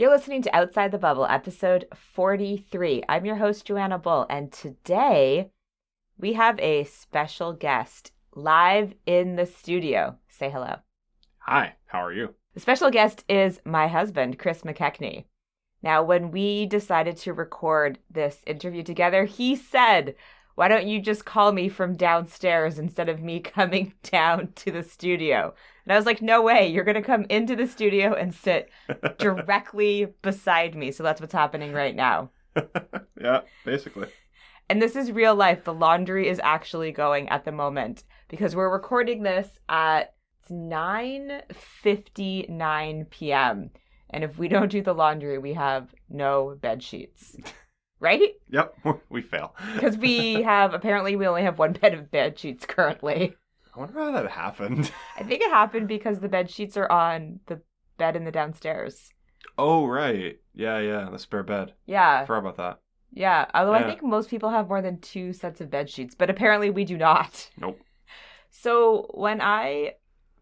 You're listening to Outside the Bubble, episode 43. I'm your host, Joanna Bull, and today we have a special guest live in the studio. Say hello. Hi, how are you? The special guest is my husband, Chris Mckechnie. Now, when we decided to record this interview together, he said, "Why don't you just call me from downstairs instead of me coming down to the studio?" And I was like, no way, you're going to come into the studio and sit directly beside me. So that's what's happening right now. Yeah, basically. And this is real life. The laundry is actually going at the moment because we're recording this at 9:59 p.m. And if we don't do the laundry, we have no bed sheets. Right? Yep, we fail. Because we only have one bed of bed sheets currently. I wonder how that happened. I think it happened because the bed sheets are on the bed in the downstairs. Oh, right. Yeah, the spare bed. Yeah. I forgot about that. Yeah, although I think most people have more than 2 sets of bed sheets, but apparently we do not. Nope. So when I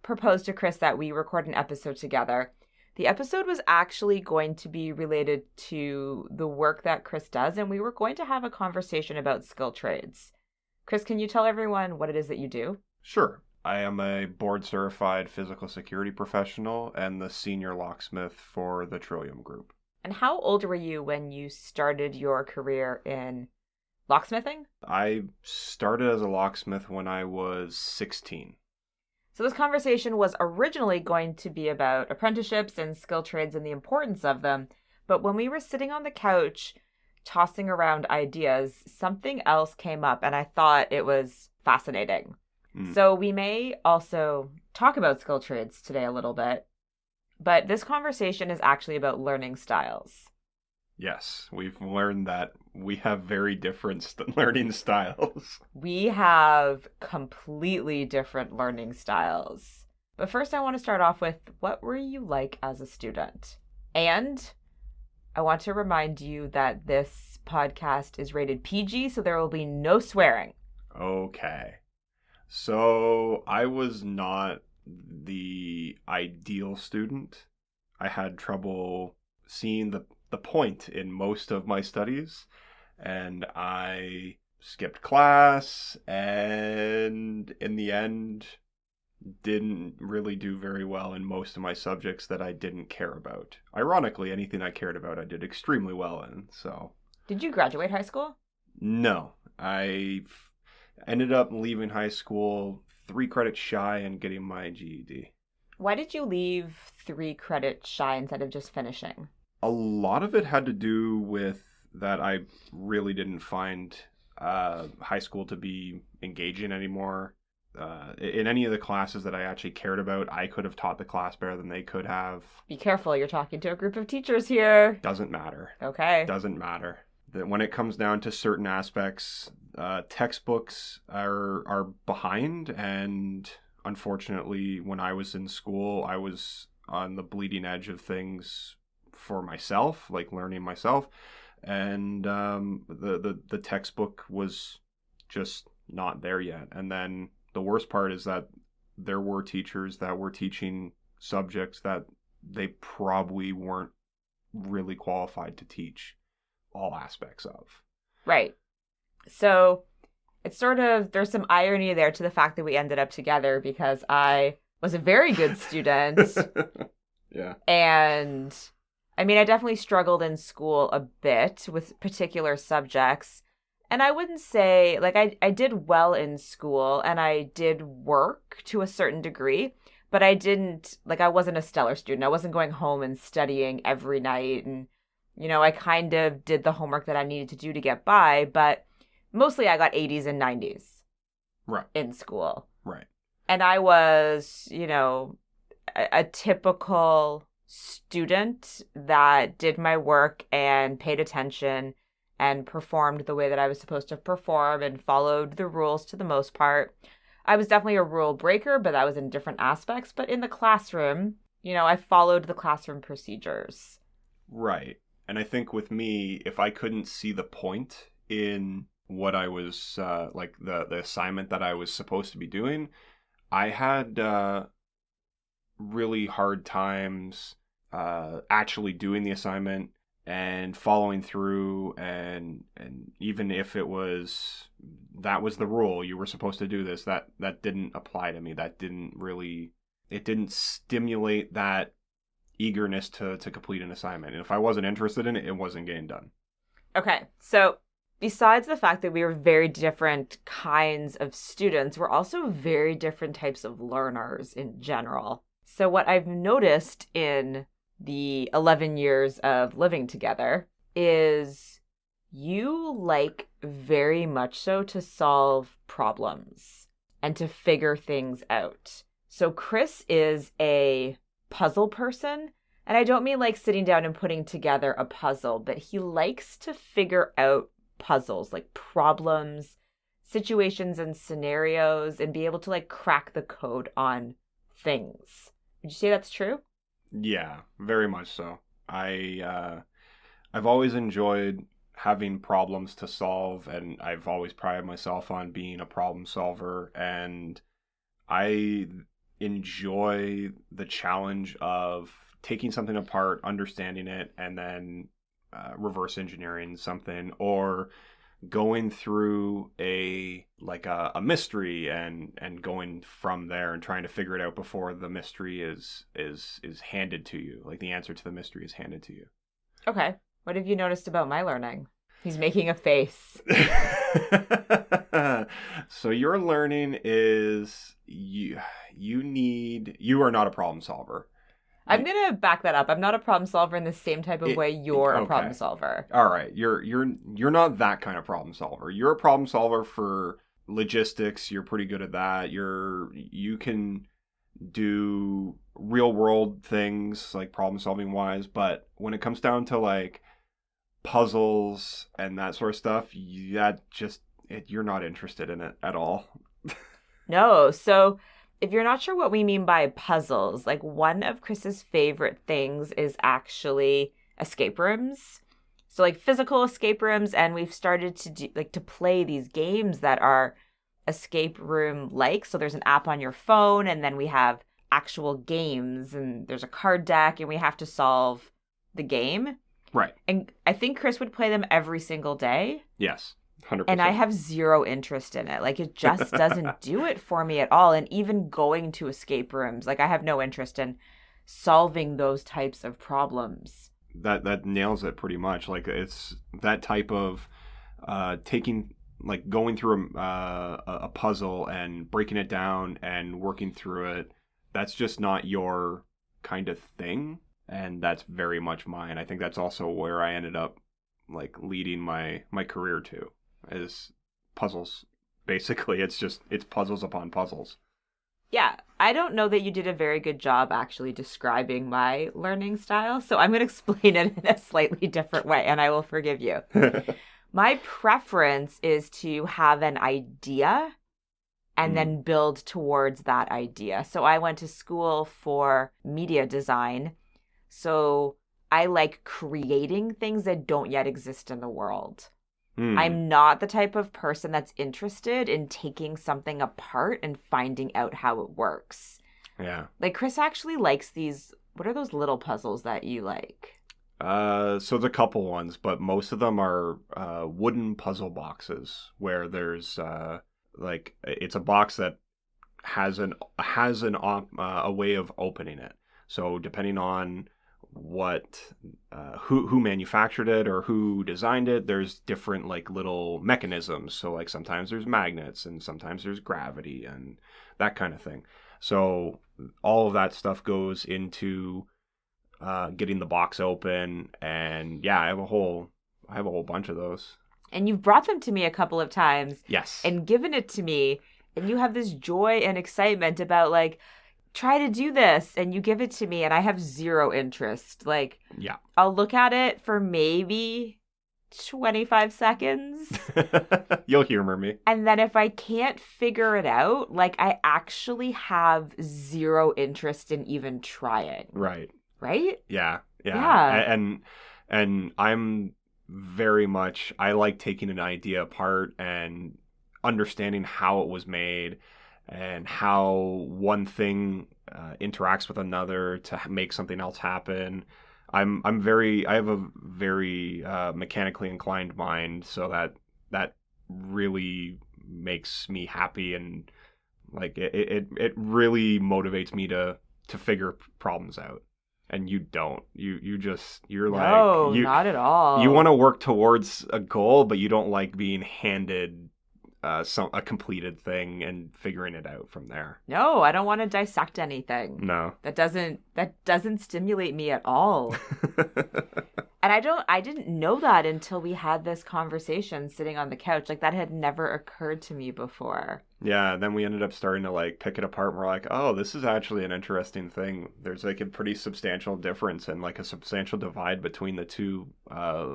proposed to Chris that we record an episode together, the episode was actually going to be related to the work that Chris does, and we were going to have a conversation about skill trades. Chris, can you tell everyone what it is that you do? Sure. I am a board-certified physical security professional and the senior locksmith for the Trillium Group. And how old were you when you started your career in locksmithing? I started as a locksmith when I was 16. So this conversation was originally going to be about apprenticeships and skill trades and the importance of them. But when we were sitting on the couch tossing around ideas, something else came up and I thought it was fascinating. So we may also talk about skill trades today a little bit, but this conversation is actually about learning styles. Yes, we've learned that we have very different learning styles. We have completely different learning styles. But first I want to start off with, what were you like as a student? And I want to remind you that this podcast is rated PG, so there will be no swearing. Okay. So I was not the ideal student. I had trouble seeing the point in most of my studies, and I skipped class and in the end didn't really do very well in most of my subjects that I didn't care about. Ironically, anything I cared about I did extremely well in. So Did you graduate high school? No, I ended up leaving high school 3 credits shy and getting my GED. Why did you leave 3 credits shy instead of just finishing? A lot of it had to do with that I really didn't find high school to be engaging anymore. In any of the classes that I actually cared about, I could have taught the class better than they could have. Be careful, you're talking to a group of teachers here. Doesn't matter. Okay. Doesn't matter. When it comes down to certain aspects, textbooks are behind, and unfortunately, when I was in school, I was on the bleeding edge of things for myself, like learning myself, and the textbook was just not there yet. And then the worst part is that there were teachers that were teaching subjects that they probably weren't really qualified to teach all aspects of. Right. So it's there's some irony there to the fact that we ended up together, because I was a very good student. Yeah. And I mean, I definitely struggled in school a bit with particular subjects. And I wouldn't say, like, I did well in school and I did work to a certain degree, but I wasn't a stellar student. I wasn't going home and studying every night. And, I kind of did the homework that I needed to do to get by, but mostly I got 80s and 90s in school. Right. And I was, a typical student that did my work and paid attention and performed the way that I was supposed to perform and followed the rules to the most part. I was definitely a rule breaker, but that was in different aspects. But in the classroom, I followed the classroom procedures. Right. And I think with me, if I couldn't see the point in what I was, the assignment that I was supposed to be doing, I had really hard times actually doing the assignment and following through, and even if that was the rule, you were supposed to do this, that didn't apply to me. It didn't stimulate that eagerness to complete an assignment. And if I wasn't interested in it, it wasn't getting done. Okay, so besides the fact that we were very different kinds of students, we're also very different types of learners in general. So what I've noticed in the 11 years of living together is you like very much so to solve problems and to figure things out. So Chris is a puzzle person, and I don't mean like sitting down and putting together a puzzle, but he likes to figure out puzzles, like problems, situations and scenarios, and be able to like crack the code on things. Would you say that's true? Yeah, very much so. I've always enjoyed having problems to solve, and I've always prided myself on being a problem solver, and I enjoy the challenge of taking something apart, understanding it, and then reverse engineering something, or going through a mystery and going from there and trying to figure it out before the mystery is handed to you, like the answer to the mystery is handed to you. Okay. What have you noticed about my learning? He's making a face. So your learning is you are not a problem solver. I'm going to back that up. I'm not a problem solver in the same type of way you're a problem solver. All right. You're not that kind of problem solver. You're a problem solver for logistics. You're pretty good at that. You can do real world things like problem solving wise, but when it comes down to like puzzles and that sort of stuff, you're not interested in it at all. No. So if you're not sure what we mean by puzzles, like one of Chris's favorite things is actually escape rooms. So like physical escape rooms, and we've started to play these games that are escape room like. So there's an app on your phone, and then we have actual games, and there's a card deck, and we have to solve the game. Right. And I think Chris would play them every single day. Yes. 100%. And I have zero interest in it. Like, it just doesn't do it for me at all. And even going to escape rooms, like, I have no interest in solving those types of problems. That nails it pretty much. Like, it's that type of going through a puzzle and breaking it down and working through it. That's just not your kind of thing. And that's very much mine. I think that's also where I ended up, like, leading my career to. Is puzzles. Basically, it's puzzles upon puzzles. Yeah, I don't know that you did a very good job actually describing my learning style, so I'm going to explain it in a slightly different way, and I will forgive you. My preference is to have an idea and then build towards that idea. So I went to school for media design, so I like creating things that don't yet exist in the world. I'm not the type of person that's interested in taking something apart and finding out how it works. Yeah. Like, Chris actually likes these. What are those little puzzles that you like? So there's a couple ones, but most of them are wooden puzzle boxes where there's it's a box that has a way of opening it. So depending on who manufactured it or who designed it, there's different like little mechanisms. So like sometimes there's magnets and sometimes there's gravity and that kind of thing. So all of that stuff goes into getting the box open, and yeah, I have a whole bunch of those. And you've brought them to me a couple of times. Yes. And given it to me, and you have this joy and excitement about like, try to do this, and you give it to me and I have zero interest. Like, yeah, I'll look at it for maybe 25 seconds. You'll humor me. And then if I can't figure it out, like, I actually have zero interest in even trying. Right. Right? Yeah. Yeah. And I'm very much, I like taking an idea apart and understanding how it was made and how one thing interacts with another to make something else happen. I have a very mechanically inclined mind, so that really makes me happy, and like it really motivates me to figure problems out. And you don't. You're like No, not at you want all. to work towards a goal, but you don't like being handed a completed thing and figuring it out from there. No, I don't want to dissect anything. No. That doesn't stimulate me at all. And I didn't know that until we had this conversation sitting on the couch. Like that had never occurred to me before. Yeah, then we ended up starting to like pick it apart and we're like, oh, this is actually an interesting thing. There's like a pretty substantial difference and like a substantial divide between the two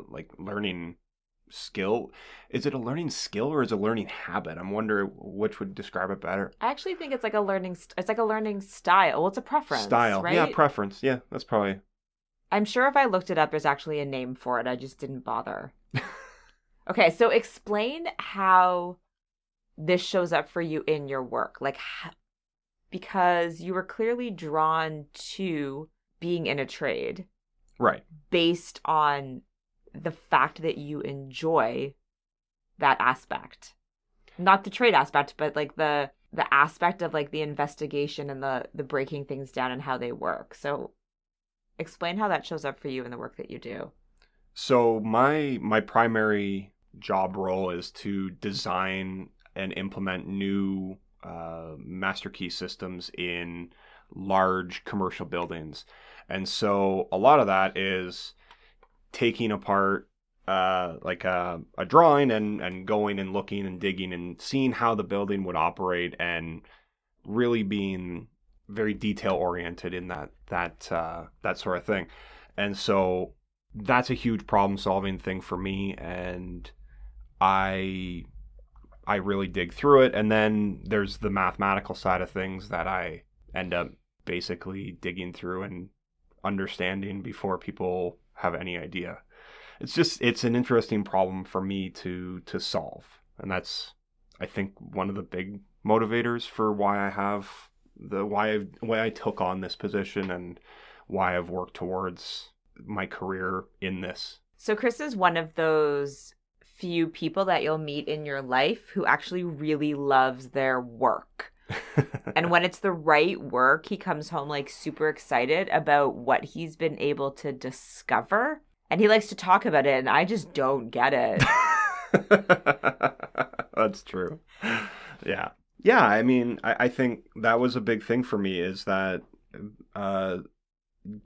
like learning skill. Is it a learning skill or is it a learning habit? I'm wondering which would describe it better. I actually think it's like a learning style. Well, it's a preference, Style. right? Yeah, preference. Yeah, that's probably. I'm sure if I looked it up, there's actually a name for it. I just didn't bother. Okay, so explain how this shows up for you in your work. Like, because you were clearly drawn to being in a trade Right. based on the fact that you enjoy that aspect. Not the trade aspect, but like the aspect of like the investigation and the breaking things down and how they work. So explain how that shows up for you in the work that you do. So my primary job role is to design and implement new master key systems in large commercial buildings. And so a lot of that is taking apart like a drawing and going and looking and digging and seeing how the building would operate and really being very detail oriented in that sort of thing. And so that's a huge problem solving thing for me, and I really dig through it. And then there's the mathematical side of things that I end up basically digging through and understanding before people have any idea. It's an interesting problem for me to solve, and that's I think one of the big motivators for why I took on this position and why I've worked towards my career in this. So Chris is one of those few people that you'll meet in your life who actually really loves their work. And when it's the right work, he comes home like super excited about what he's been able to discover. And he likes to talk about it, and I just don't get it. That's true. Yeah. Yeah, I mean, I think that was a big thing for me is that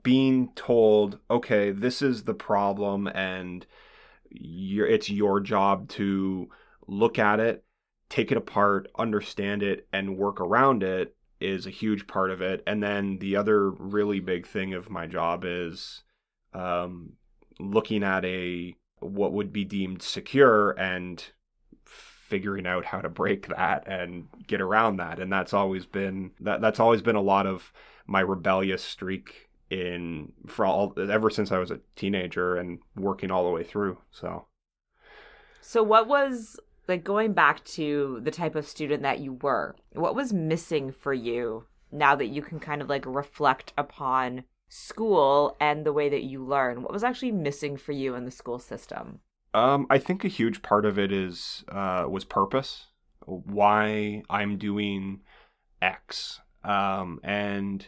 being told, okay, this is the problem and it's your job to look at it, take it apart, understand it, and work around it is a huge part of it. And then the other really big thing of my job is looking at what would be deemed secure and figuring out how to break that and get around that. And that's always been a lot of my rebellious streak ever since I was a teenager and working all the way through. So what was, like, going back to the type of student that you were, what was missing for you now that you can kind of like reflect upon school and the way that you learn? What was actually missing for you in the school system? I think a huge part of it was purpose, why I'm doing X, and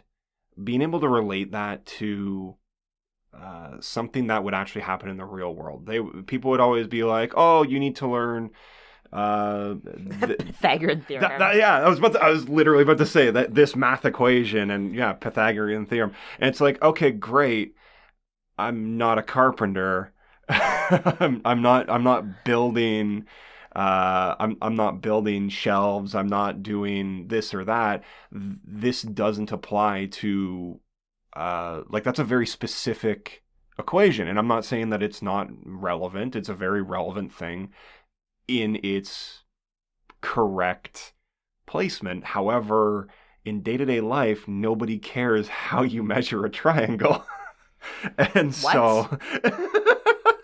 being able to relate that to something that would actually happen in the real world. People would always be like, "Oh, you need to learn Pythagorean theorem." Yeah, I was literally about to say that this math equation and yeah, Pythagorean theorem. And it's like, okay, great. I'm not a carpenter. I'm not building I'm not building shelves. I'm not doing this or that. This doesn't apply to like that's a very specific equation, and I'm not saying that it's not relevant. It's a very relevant thing in its correct placement. However, in day-to-day life, nobody cares how you measure a triangle. And What? so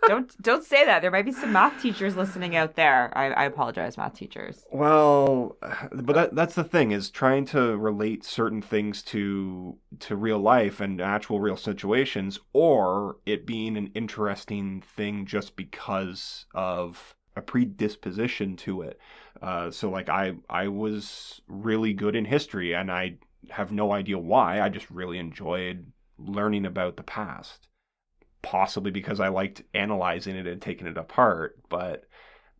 Don't say that. There might be some math teachers listening out there. I apologize, math teachers. Well, but that's the thing, is trying to relate certain things to real life and actual real situations, or it being an interesting thing just because of a predisposition to it. So like I was really good in history, and I have no idea why. I just really enjoyed learning about the past. Possibly because I liked analyzing it and taking it apart, but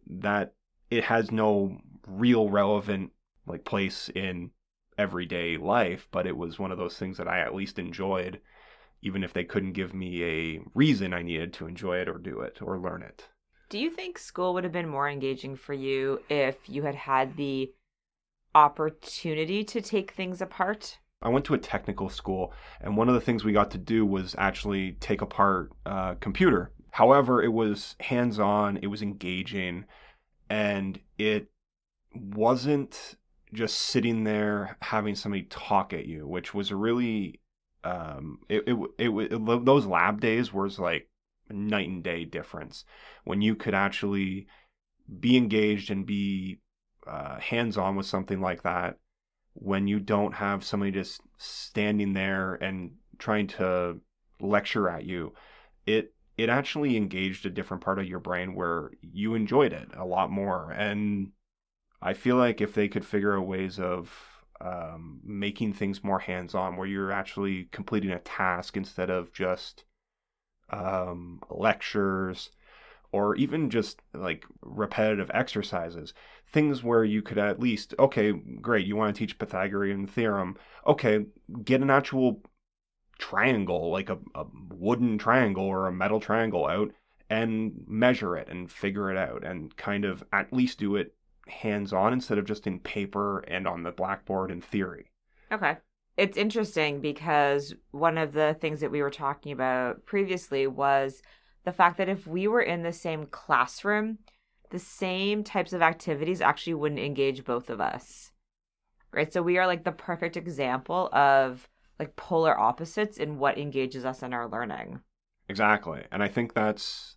that it has no real relevant like place in everyday life. But it was one of those things that I at least enjoyed, even if they couldn't give me a reason I needed to enjoy it or do it or learn it. Do you think school would have been more engaging for you if you had had the opportunity to take things apart? I went to a technical school, and one of the things we got to do was actually take apart a computer. However, it was hands-on, it was engaging, and it wasn't just sitting there having somebody talk at you, which was really those lab days was like a night and day difference when you could actually be engaged and be hands-on with something like that, when you don't have somebody just standing there and trying to lecture at you. It actually engaged a different part of your brain where you enjoyed it a lot more. And I feel like if they could figure out ways of making things more hands-on, where you're actually completing a task instead of just lectures, or even just like repetitive exercises, things where you could at least, okay, great, you want to teach Pythagorean theorem, okay, get an actual triangle, like a wooden triangle or a metal triangle out, and measure it and figure it out, and kind of at least do it hands-on instead of just in paper and on the blackboard in theory. Okay. It's interesting because one of the things that we were talking about previously was the fact that if we were in the same classroom, the same types of activities actually wouldn't engage both of us. Right? So we are like the perfect example of like polar opposites in what engages us in our learning. Exactly. And I think that's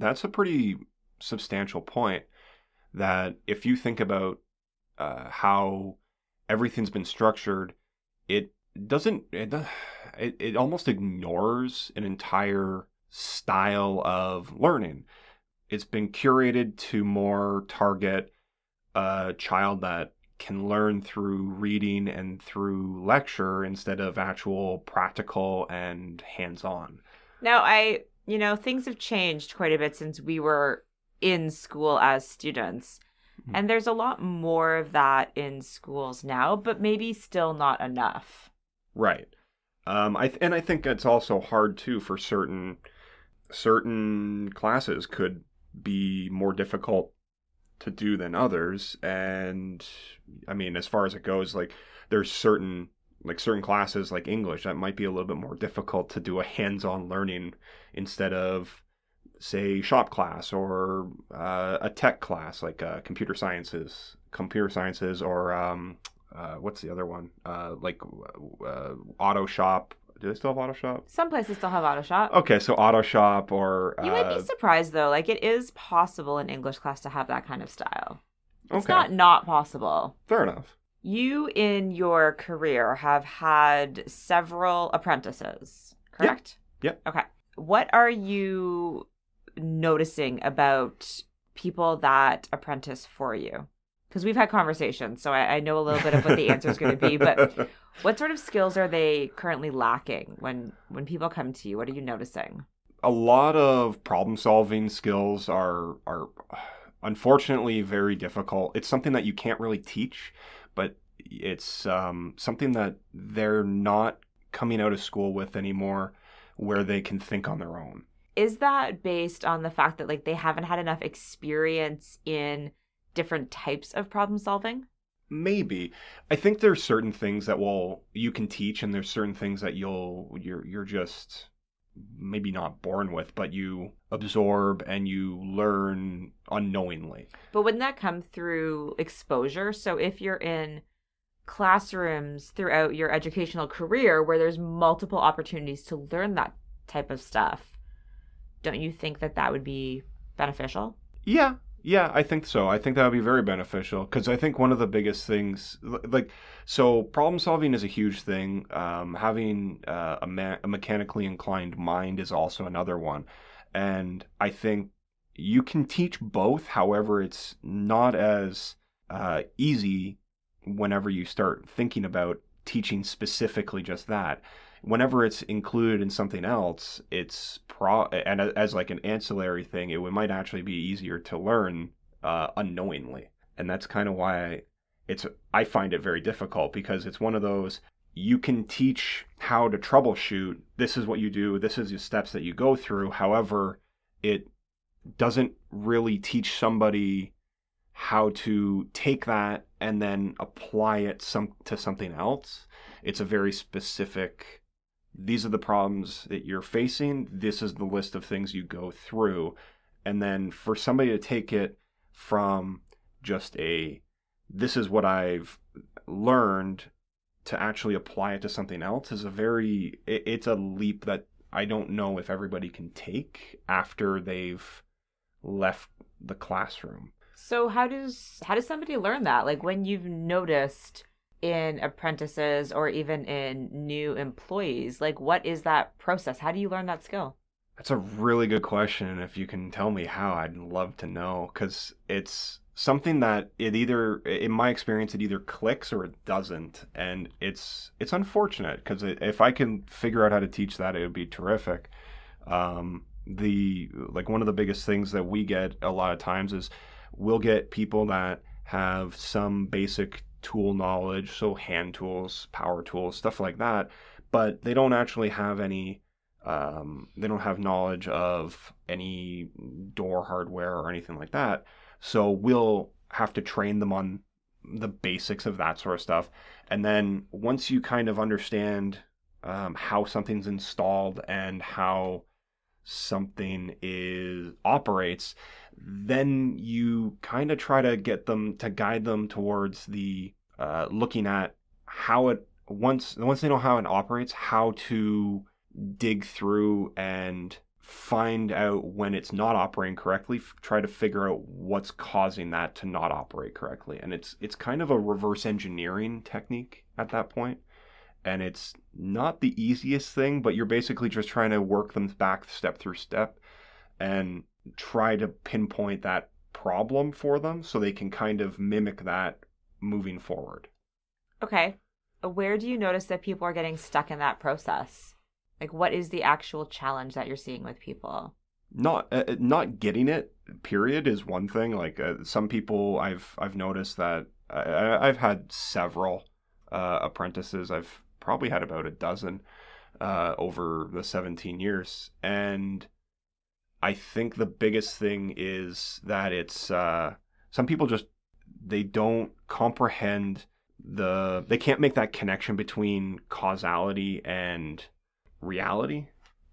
a pretty substantial point, that if you think about how everything's been structured, it almost ignores an entire style of learning. It's been curated to more target a child that can learn through reading and through lecture instead of actual practical and hands-on. Now, things have changed quite a bit since we were in school as students. Mm-hmm. And there's a lot more of that in schools now, but maybe still not enough. Right. I think it's also hard too, for certain classes could be more difficult to do than others. And I mean, as far as it goes, like there's certain classes like English that might be a little bit more difficult to do a hands-on learning instead of, say, shop class, or a tech class like computer sciences, or what's the other one? Auto shop. Do they still have auto shop? Some places still have auto shop. Okay, so auto shop, or you might be surprised though. Like, it is possible in English class to have that kind of style. It's not possible. Fair enough. You, in your career, have had several apprentices, correct? Yep. Okay. What are you noticing about people that apprentice for you? Because we've had conversations, so I know a little bit of what the answer is going to be, but what sort of skills are they currently lacking when people come to you? What are you noticing? A lot of problem-solving skills are unfortunately very difficult. It's something that you can't really teach, but it's something that they're not coming out of school with anymore, where they can think on their own. Is that based on the fact that like they haven't had enough experience in different types of problem solving? Maybe. I think there's certain things that you can teach, and there's certain things that you're just maybe not born with, but you absorb and you learn unknowingly. But wouldn't that come through exposure? So if you're in classrooms throughout your educational career where there's multiple opportunities to learn that type of stuff, Don't you think that that would be beneficial? Yeah, yeah, I think so. I think that would be very beneficial because I think one of the biggest things, like, so problem solving is a huge thing. Having a mechanically inclined mind is also another one. And I think you can teach both. However, it's not as easy whenever you start thinking about teaching specifically just that. Whenever it's included in something else, and as like an ancillary thing, it might actually be easier to learn unknowingly, and that's kind of why I find it very difficult because it's one of those you can teach how to troubleshoot. This is what you do. This is the steps that you go through. However, it doesn't really teach somebody how to take that and then apply it to something else. It's a very specific, these are the problems that you're facing. This is the list of things you go through. And then for somebody to take it from just this is what I've learned to actually apply it to something else is it's a leap that I don't know if everybody can take after they've left the classroom. So how does somebody learn that? Like when you've noticed in apprentices or even in new employees, like what is that process? How do you learn that skill? That's a really good question. If you can tell me how, I'd love to know because it's something that in my experience, it either clicks or it doesn't, and it's unfortunate because if I can figure out how to teach that, it would be terrific. The like one of the biggest things that we get a lot of times is we'll get people that have some basic tool knowledge, so hand tools, power tools, stuff like that, but they don't actually have any they don't have knowledge of any door hardware or anything like that. So we'll have to train them on the basics of that sort of stuff. And then once you kind of understand how something's installed and how something operates, then you kind of try to get them to guide them towards the looking at how it once they know how it operates, how to dig through and find out when it's not operating correctly, try to figure out what's causing that to not operate correctly. And it's kind of a reverse engineering technique at that point. And it's not the easiest thing, but you're basically just trying to work them back step through step and try to pinpoint that problem for them so they can kind of mimic that moving forward. Okay. Where do you notice that people are getting stuck in that process? Like, what is the actual challenge that you're seeing with people? Not getting it, period, is one thing. Like some people, I've noticed that I've had several apprentices. I've probably had about a dozen over the 17 years, and I think the biggest thing is that it's some people just they don't comprehend they can't make that connection between causality and reality,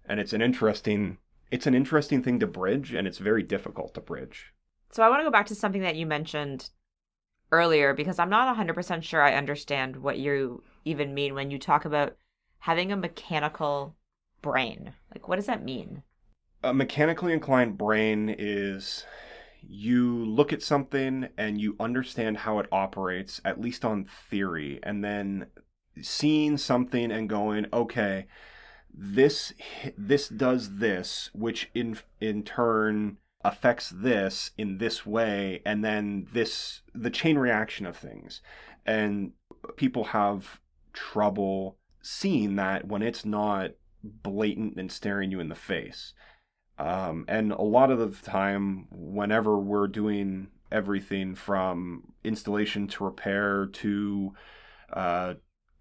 and it's an interesting thing to bridge, and it's very difficult to bridge. So I want to go back to something that you mentioned earlier because I'm not 100% sure I understand what you even mean when you talk about having a mechanical brain. Like, what does that mean? A mechanically inclined brain is you look at something and you understand how it operates, at least on theory, and then seeing something and going, okay, this does this, which in turn affects this in this way, and then the chain reaction of things. And people have trouble seeing that when it's not blatant and staring you in the face. And a lot of the time, whenever we're doing everything from installation to repair to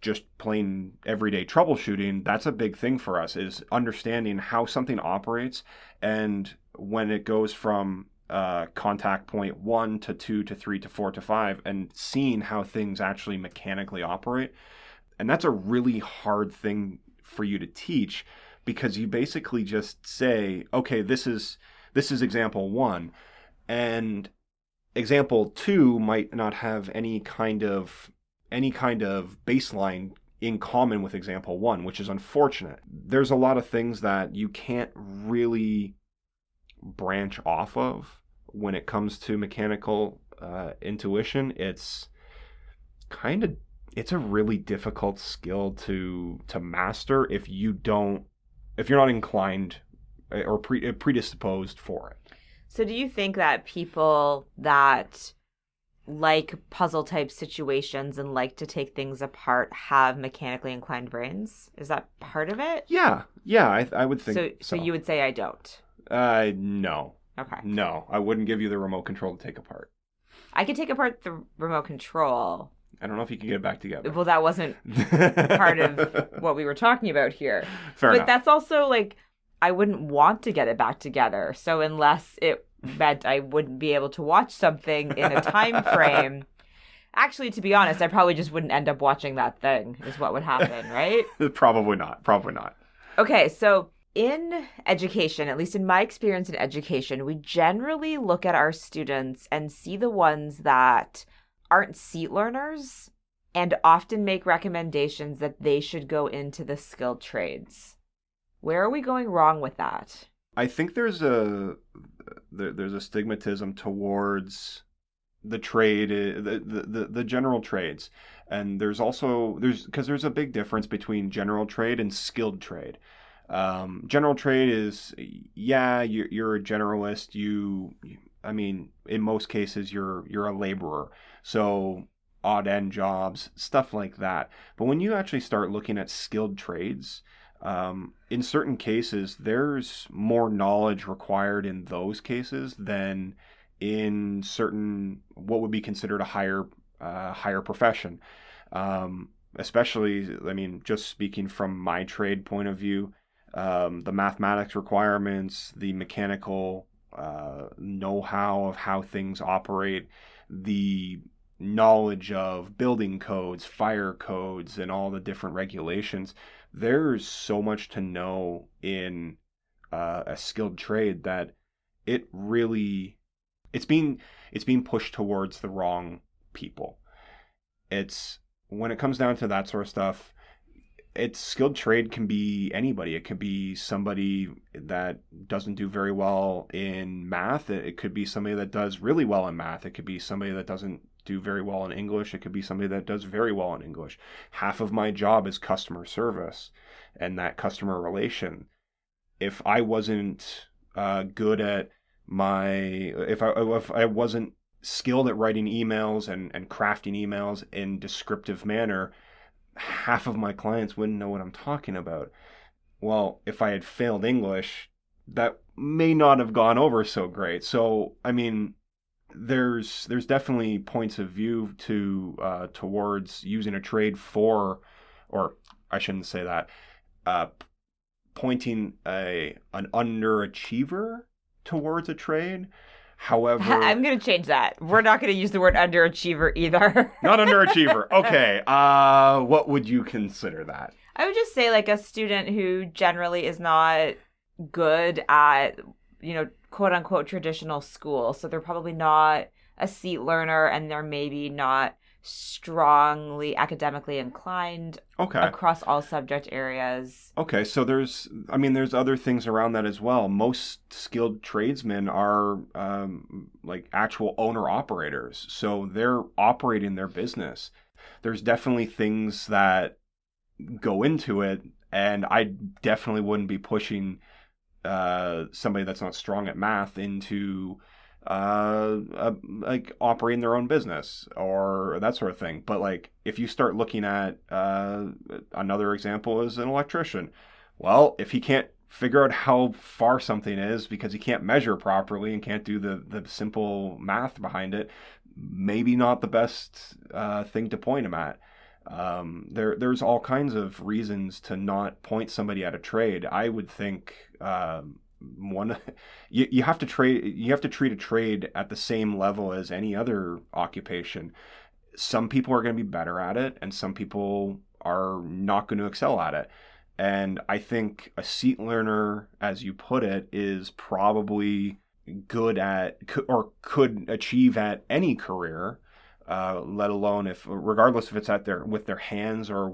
just plain everyday troubleshooting, that's a big thing for us, is understanding how something operates, and when it goes from contact point 1 to 2 to 3 to 4 to 5, and seeing how things actually mechanically operate. And that's a really hard thing for you to teach, because you basically just say, okay, this is example 1, and example 2 might not have any kind of baseline in common with example 1, which is unfortunate. There's a lot of things that you can't really branch off of when it comes to mechanical intuition. It's a really difficult skill to master if you're not inclined or predisposed for it. So do you think that people that like puzzle type situations and like to take things apart have mechanically inclined brains? Is that part of it? Yeah, I would think so. So you would say I don't? No. Okay. No, I wouldn't give you the remote control to take apart. I could take apart the remote control. I don't know if you can get it back together. Well, that wasn't part of what we were talking about here. Fair enough. But that's also like, I wouldn't want to get it back together. So unless it meant I wouldn't be able to watch something in a time frame, actually, to be honest, I probably just wouldn't end up watching that thing is what would happen, right? Probably not. Okay, so in education, at least in my experience in education, we generally look at our students and see the ones that aren't seat learners and often make recommendations that they should go into the skilled trades. Where are we going wrong with that? I think there's a stigmatism towards the trade, the general trades, and there's a big difference between general trade and skilled trade. General trade is, you're a generalist. I mean, in most cases, you're a laborer. So odd end jobs, stuff like that. But when you actually start looking at skilled trades, in certain cases, there's more knowledge required in those cases than in certain what would be considered a higher profession. Especially, I mean, just speaking from my trade point of view, the mathematics requirements, the mechanical know-how of how things operate, the knowledge of building codes, fire codes, and all the different regulations. There's so much to know in a skilled trade that it's being pushed towards the wrong people. It's when it comes down to that sort of stuff, it's skilled trade can be anybody. It could be somebody that doesn't do very well in math. It could be somebody that does really well in math. It could be somebody that doesn't do very well in English. It could be somebody that does very well in English. Half of my job is customer service and that customer relation. If I wasn't good at if I wasn't skilled at writing emails and crafting emails in descriptive manner, half of my clients wouldn't know what I'm talking about. Well, if I had failed English, that may not have gone over so great. So, I mean, there's definitely points of view towards using a trade for, or I shouldn't say that, pointing an underachiever towards a trade. However, I'm going to change that. We're not going to use the word underachiever either. Not underachiever. Okay. What would you consider that? I would just say like a student who generally is not good at, quote unquote traditional school. So they're probably not a seat learner and they're maybe not strongly academically inclined across all subject areas. Okay, so there's other things around that as well. Most skilled tradesmen are like actual owner operators, so they're operating their business. There's definitely things that go into it, and I definitely wouldn't be pushing somebody that's not strong at math into like operating their own business or that sort of thing. But like if you start looking at another example is an electrician. Well, if he can't figure out how far something is because he can't measure properly and can't do the simple math behind it, maybe not the best thing to point him at. There's all kinds of reasons to not point somebody at a trade. I would think you have to treat a trade at the same level as any other occupation. Some people are going to be better at it and some people are not going to excel at it. And I think a seat learner, as you put it, is probably good at or could achieve at any career, let alone regardless if it's with their hands or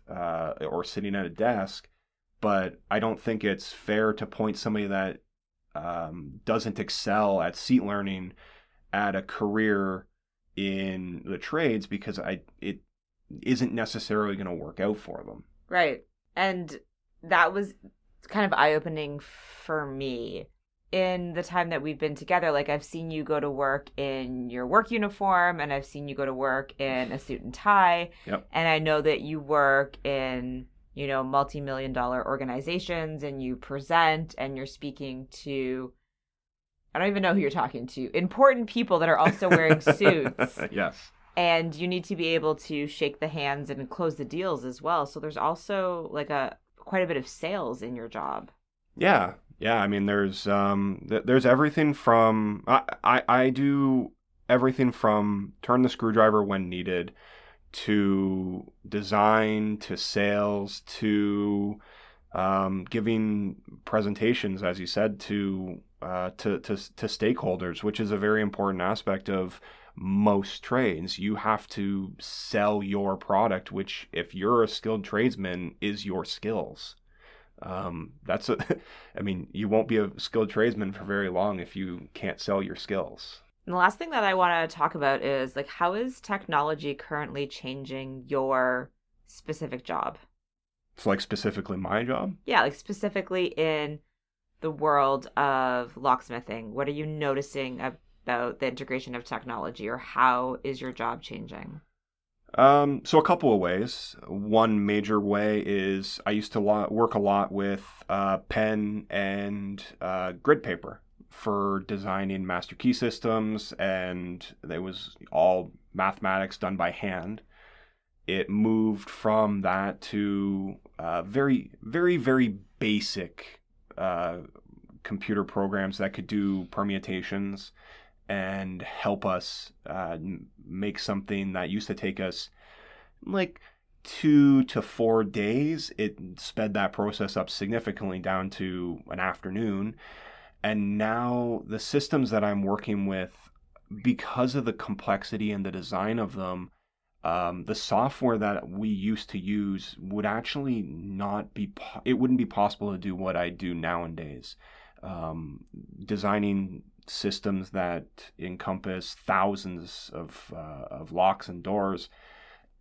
or sitting at a desk. But I don't think it's fair to point somebody that doesn't excel at seat learning at a career in the trades because it isn't necessarily going to work out for them. Right. And that was kind of eye-opening for me in the time that we've been together. Like, I've seen you go to work in your work uniform, and I've seen you go to work in a suit and tie. Yep. And I know that you work in, multi-million-dollar organizations, and you present, and you're speaking to, I don't even know who you're talking to, important people that are also wearing suits. Yes. And you need to be able to shake the hands and close the deals as well. So there's also like quite a bit of sales in your job. Yeah. I mean, there's everything from I do everything from turn the screwdriver when needed to design to sales to giving presentations, as you said, to stakeholders, which is a very important aspect of most trades. You have to sell your product, which, if you're a skilled tradesman, is your skills. I mean, you won't be a skilled tradesman for very long if you can't sell your skills. And the last thing that I want to talk about is, like, how is technology currently changing your specific job? So, like, specifically my job? Yeah, like specifically in the world of locksmithing. What are you noticing about the integration of technology, or how is your job changing? So a couple of ways. One major way is I used to work a lot with pen and grid paper for designing master key systems, and it was all mathematics done by hand. It moved from that to very, very, very basic computer programs that could do permutations and help us make something that used to take us like 2 to 4 days. It sped that process up significantly down to an afternoon. And now the systems that I'm working with, because of the complexity and the design of them, the software that we used to use would actually not be, it wouldn't be possible to do what I do nowadays. Designing systems that encompass thousands of locks and doors.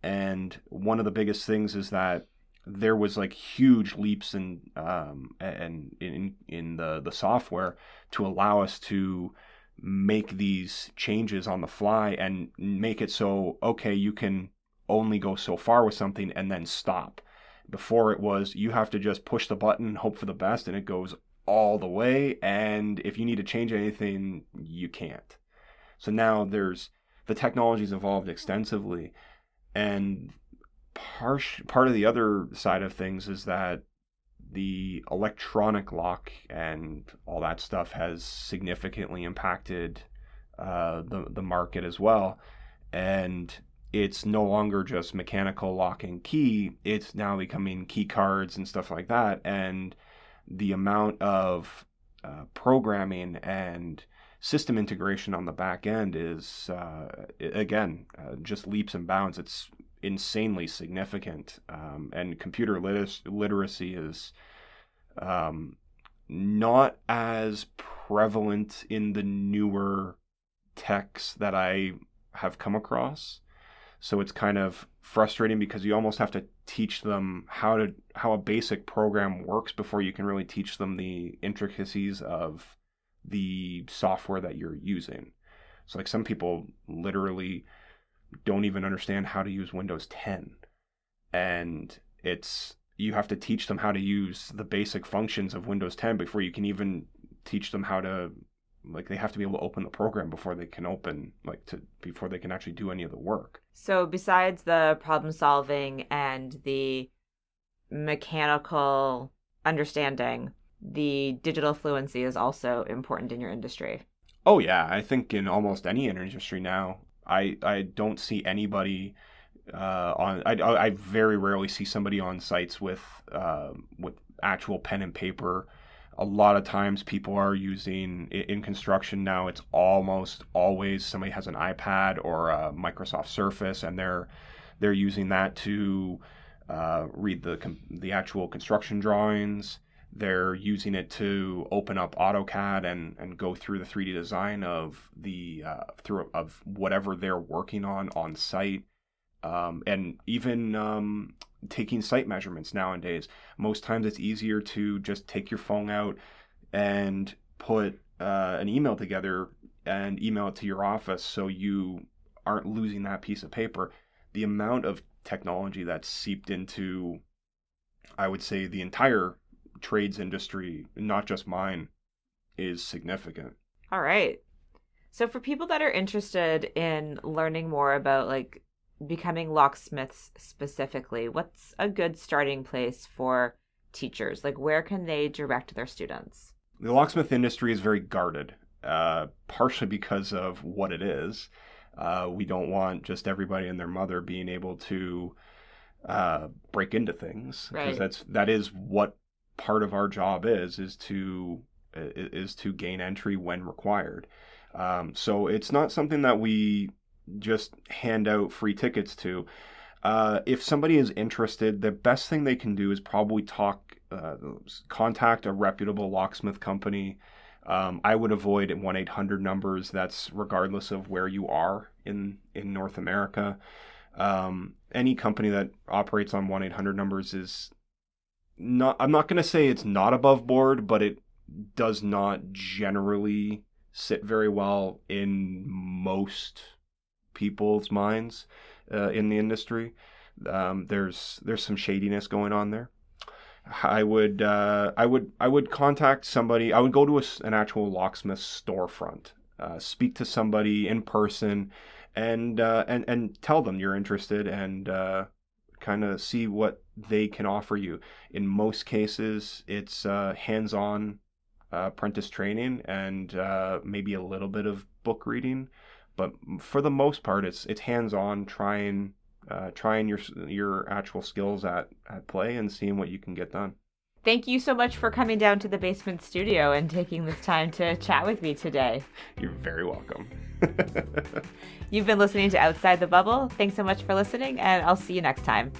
And one of the biggest things is that there was like huge leaps in the software to allow us to make these changes on the fly and make it so, okay, you can only go so far with something and then stop. Before, it was you have to just push the button, hope for the best, and it goes all the way, and if you need to change anything, you can't. So now the technology's evolved extensively, and part of the other side of things is that the electronic lock and all that stuff has significantly impacted the market as well, and it's no longer just mechanical lock and key. It's now becoming key cards and stuff like that, and the amount of programming and system integration on the back end is, again, just leaps and bounds. It's insanely significant. And computer literacy is not as prevalent in the newer techs that I have come across. So it's kind of frustrating because you almost have to teach them how a basic program works before you can really teach them the intricacies of the software that you're using. So like some people literally don't even understand how to use Windows 10. And you have to teach them how to use the basic functions of Windows 10 before you can even teach them how to, like, they have to be able to open the program before they can before they can actually do any of the work. So besides the problem solving and the mechanical understanding, the digital fluency is also important in your industry. Oh yeah, I think in almost any industry now, I don't see anybody I very rarely see somebody on sites with actual pen and paper. A lot of times people are using, in construction now, it's almost always somebody has an iPad or a Microsoft Surface, and they're using that to read the actual construction drawings. They're using it to open up AutoCAD and go through the 3D design of of whatever they're working on site, and even taking site measurements nowadays. Most times it's easier to just take your phone out and put an email together and email it to your office, so you aren't losing that piece of paper. The amount of technology that's seeped into, I would say, the entire trades industry, not just mine, is significant. All right. So for people that are interested in learning more about like becoming locksmiths specifically, what's a good starting place for teachers? Like where can they direct their students? The locksmith industry is very guarded, partially because of what it is. We don't want just everybody and their mother being able to break into things, because Right. that is what part of our job is to gain entry when required. So it's not something that we just hand out free tickets to. If somebody is interested, the best thing they can do is probably contact a reputable locksmith company. I would avoid 1-800 numbers. That's regardless of where you are in North America. Any company that operates on 1-800 numbers is not, I'm not going to say it's not above board, but it does not generally sit very well in most people's minds in the industry. There's some shadiness going on there. I would contact somebody. I would go to an actual locksmith storefront, speak to somebody in person, and tell them you're interested, and kind of see what they can offer you. In most cases, it's hands-on apprentice training and maybe a little bit of book reading, but for the most part, it's hands-on, trying your actual skills at play and seeing what you can get done. Thank you so much for coming down to the basement studio and taking this time to chat with me today. You're very welcome. You've been listening to Outside the Bubble. Thanks so much for listening, and I'll see you next time.